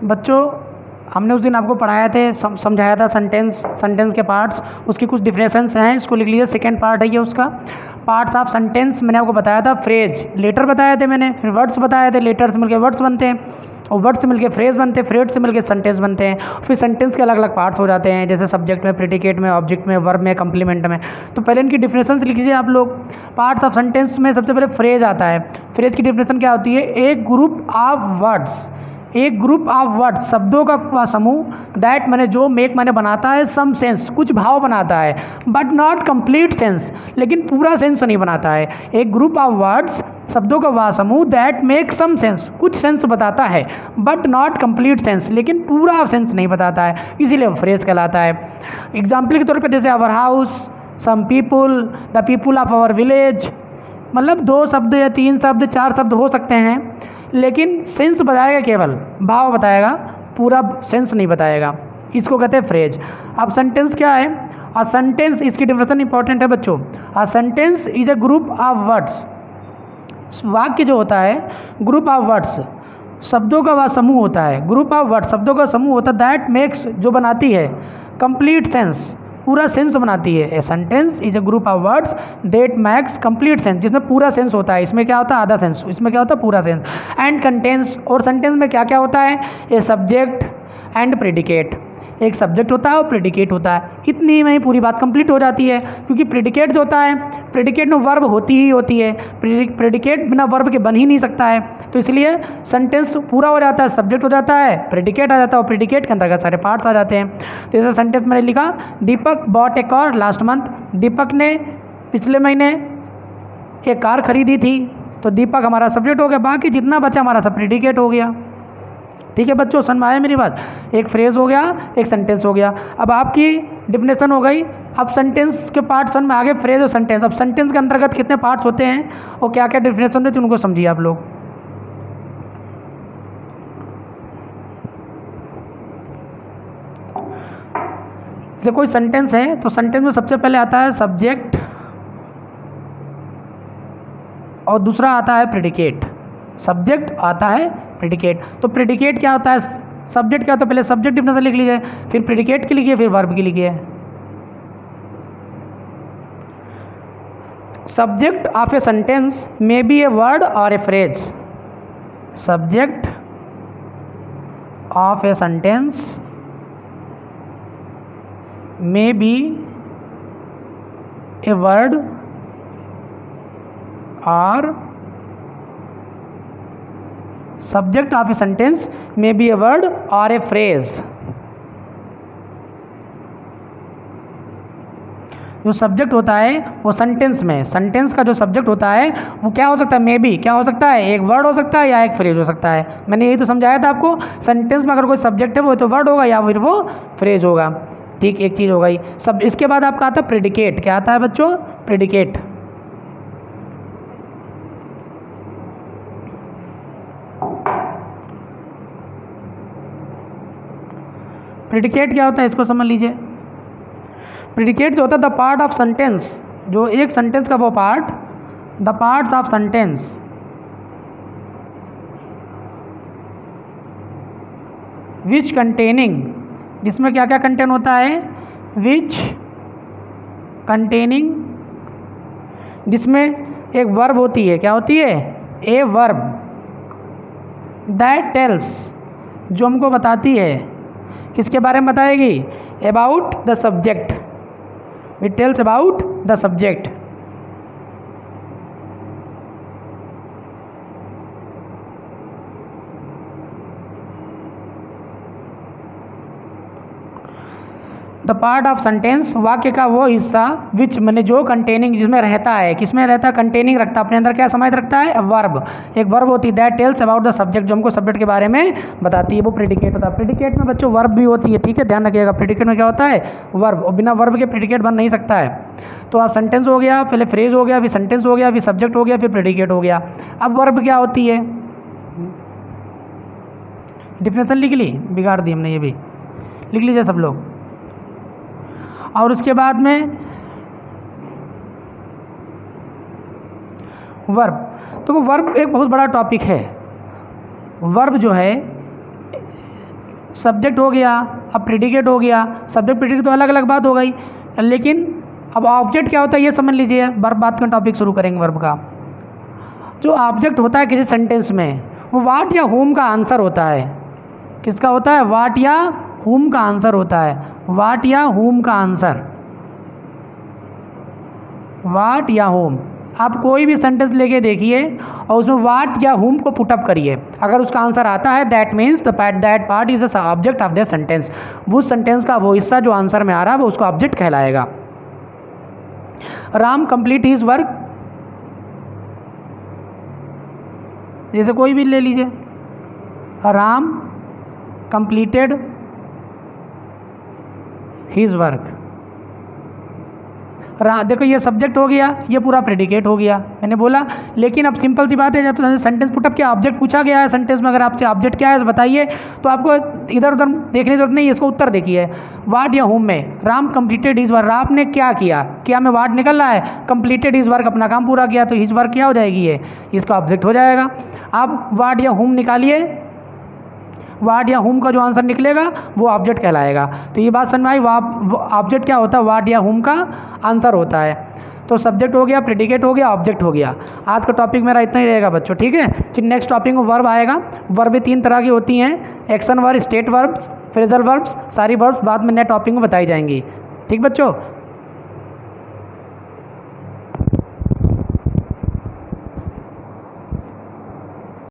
बच्चों हमने उस दिन आपको पढ़ाया थे, समझाया था सेंटेंस के पार्ट्स, उसकी कुछ डिफिनेशंस हैं, इसको लिख लीजिए। सेकेंड पार्ट है ये उसका। पार्ट्स ऑफ सेंटेंस मैंने आपको बताया था, फ्रेज लेटर बताए थे मैंने, फिर वर्ड्स बताए थे, लेटर से मिलकर वर्ड्स बनते हैं, और वर्ड से मिलकर फ्रेज बनते हैं, फ्रेज से मिलकर सेंटेंस बनते हैं, फिर सेंटेंस के अलग अलग पार्ट्स हो जाते हैं, जैसे सब्जेक्ट में, प्रेडिकेट में, ऑब्जेक्ट में, वर्ब में, कंप्लीमेंट में। तो पहले इनकी डिफिनेशंस लिख लीजिए आप लोग। पार्ट्स ऑफ सेंटेंस में सबसे पहले फ्रेज आता है। फ्रेज की डिफिनेशन क्या होती है? एक ग्रुप ऑफ वर्ड्स, एक ग्रुप ऑफ वर्ड, शब्दों का समूह, दैट मैंने जो मेक मैंने बनाता है सम सेंस, कुछ भाव बनाता है, बट नॉट कंप्लीट सेंस, लेकिन पूरा सेंस नहीं बनाता है। एक ग्रुप ऑफ वर्ड्स, शब्दों का वह समूह, दैट मेक सम सेंस, कुछ सेंस बताता है, बट नॉट कंप्लीट सेंस, लेकिन पूरा सेंस नहीं बताता है, इसीलिए वो फ्रेज कहलाता है। एग्जाम्पल के तौर पर जैसे our house, some people, the people of our village, मतलब 2 शब्द या 3 शब्द, 4 शब्द हो सकते हैं, लेकिन सेंस बताएगा, केवल भाव बताएगा, पूरा सेंस नहीं बताएगा, इसको कहते हैं फ्रेज। अब सेंटेंस क्या है? अ सेंटेंस, इसकी डिफिनेशन इंपॉर्टेंट है बच्चों। A sentence is a group of words, वाक्य जो होता है ग्रुप ऑफ वर्ड्स, शब्दों का वह समूह होता है, ग्रुप ऑफ वर्ड्स शब्दों का समूह होता है, दैट मेक्स जो बनाती है, कंप्लीट सेंस, पूरा सेंस बनाती है। A sentence is a group of words that max complete sense, जिसमें पूरा सेंस होता है। इसमें क्या होता है? आधा सेंस, इसमें क्या होता है? पूरा सेंस। एंड कंटेंस, और सेंटेंस में क्या क्या होता है? ए सब्जेक्ट एंड प्रेडिकेट, एक सब्जेक्ट होता है और प्रेडिकेट होता है। इतनी में ही पूरी बात कंप्लीट हो जाती है, क्योंकि प्रेडिकेट जो होता है, प्रेडिकेट में वर्ब होती ही होती है, प्रेडिकेट बिना वर्ब के बन ही नहीं सकता है, तो इसलिए सेंटेंस पूरा हो जाता है, सब्जेक्ट हो जाता है, प्रेडिकेट आ जाता है, और प्रेडिकेट के अंतर्गत सारे पार्ट्स आ जाते हैं। तो जैसे सेंटेंस मैंने लिखा, Deepak bought a car last month, Deepak ने पिछले महीने एक कार खरीदी थी, तो दीपक हमारा सब्जेक्ट हो गया, बाकी जितना बचा हमारा सब प्रेडिकेट हो गया। ठीक है बच्चों, समझ में आया मेरी बात? एक फ्रेज हो गया, एक सेंटेंस हो गया। अब आपकी डिफिनेशन हो गई। अब सेंटेंस के पार्ट समझ में आ गए, फ्रेज और सेंटेंस। अब सेंटेंस के अंतर्गत कितने पार्ट्स होते हैं और क्या क्या डिफिनेशन होती है, उनको समझिए आप लोग। जैसे कोई सेंटेंस है, तो सेंटेंस में सबसे पहले आता है सब्जेक्ट और दूसरा आता है प्रेडिकेट। सब्जेक्ट आता है, प्रेडिकेट। तो प्रेडिकेट क्या होता है? सब्जेक्ट क्या होता है? पहले सब्जेक्ट डिफिनेशन लिख लीजिए, फिर प्रेडिकेट की लिखिए, फिर वर्ब की लिखिए। Subject of a sentence may be a word or a phrase. Subject of a sentence may be a word or subject of a sentence may be a word or a phrase. जो subject होता है वो sentence में, sentence का जो subject होता है वो क्या हो सकता है? मे बी क्या हो सकता है? एक वर्ड हो सकता है या एक फ्रेज हो सकता है। मैंने यही तो समझाया था आपको, सेंटेंस में अगर कोई सब्जेक्ट है वो तो वर्ड होगा या फिर वो फ्रेज होगा। ठीक, एक चीज़ हो गई। सब इसके बाद आपका आता है प्रेडिकेट। क्या आता है बच्चों? प्रेडिकेट। प्रेडिकेट क्या होता है इसको समझ लीजिए। प्रेडिकेट जो होता है द पार्ट ऑफ सेंटेंस, जो एक सेंटेंस का वो part, the parts of sentence which containing, जिसमें क्या क्या कंटेन होता है? विच कंटेनिंग, जिसमें एक वर्ब होती है। क्या होती है? A verb. दैट टेल्स, जो हमको बताती है, किसके बारे में बताएगी? About the subject. It tells about the subject. The part of sentence, वाक्य का वो हिस्सा, विच मैंने जो कंटेनिंग, जिसमें रहता है। किसमें रहता है? कंटेनिंग रखता है, अपने अंदर क्या समाहित रखता है? वर्ब। एक वर्ब होती है, that tells about the subject, जो हमको सब्जेक्ट के बारे में बताती है, वो प्रेडिकेट होता है। प्रेडिकेट में बच्चों वर्ब भी होती है, ठीक है, ध्यान रखिएगा। प्रेडिकेट में क्या होता है? वर्ब, और बिना वर्ब के प्रेडिकेट बन नहीं सकता है। तो अब सेंटेंस हो गया, पहले फ्रेज हो गया, फिर सेंटेंस हो गया, फिर सब्जेक्ट हो गया, फिर प्रेडिकेट हो गया। अब वर्ब क्या होती है? डिफिनेशन लिख ली, बिगाड़ दी हमने, ये भी लिख लीजिए सब लोग। और उसके बाद में वर्ब। तो वर्ब एक बहुत बड़ा टॉपिक है। वर्ब जो है सब्जेक्ट हो गया, अब प्रेडिकेट हो गया। सब्जेक्ट प्रेडिकेट तो अलग अलग बात हो गई, लेकिन अब ऑब्जेक्ट क्या होता है ये समझ लीजिए। वर्ब बात का टॉपिक शुरू करेंगे वर्ब का। जो ऑब्जेक्ट होता है किसी सेंटेंस में, वो वाट या होम का आंसर होता है। किसका होता है? वाट या होम का आंसर होता है। वाट या होम का आंसर, वाट या होम। आप कोई भी सेंटेंस लेके देखिए और उसमें वाट या होम को पुटअप करिए, अगर उसका आंसर आता है that means that part is the object of the sentence. वो सेंटेंस का वो हिस्सा जो आंसर में आ रहा है वो उसका ऑब्जेक्ट कहलाएगा। राम कंप्लीट हिज वर्क, जैसे कोई भी ले लीजिए, राम कंप्लीटेड हिज वर्क। देखो ये सब्जेक्ट हो गया, ये पूरा प्रेडिकेट हो गया, मैंने बोला। लेकिन अब सिंपल सी बात है, जब सेंटेंस पुटअप किया, ऑब्जेक्ट पूछा गया है सेंटेंस में, अगर आपसे ऑब्जेक्ट क्या है तो बताइए, तो आपको इधर उधर देखने की जरूरत नहीं है, इसको उत्तर देखिए। वाट या होम में Ram completed his work, Ram ने क्या किया, क्या में वाट निकल रहा है, कंप्लीटेड हिज वर्क, अपना काम पूरा किया, तो हिज वर्क क्या हो जाएगी, ये इसका ऑब्जेक्ट हो जाएगा। आप वाट या होम निकालिए, वाट या होम का जो आंसर निकलेगा वो ऑब्जेक्ट कहलाएगा। तो ये बात समझ में आई, ऑब्जेक्ट क्या होता है, वाट या होम का आंसर होता है। तो सब्जेक्ट हो गया, प्रेडिकेट हो गया, ऑब्जेक्ट हो गया। आज का टॉपिक मेरा इतना ही रहेगा बच्चों, ठीक है। फिर नेक्स्ट टॉपिक में वर्ब आएगा। वर्ब भी 3 तरह की होती हैं, action verb, state verbs, phrasal verbs, सारी वर्ब्स बाद में नए टॉपिक में बताई जाएंगी। ठीक बच्चों।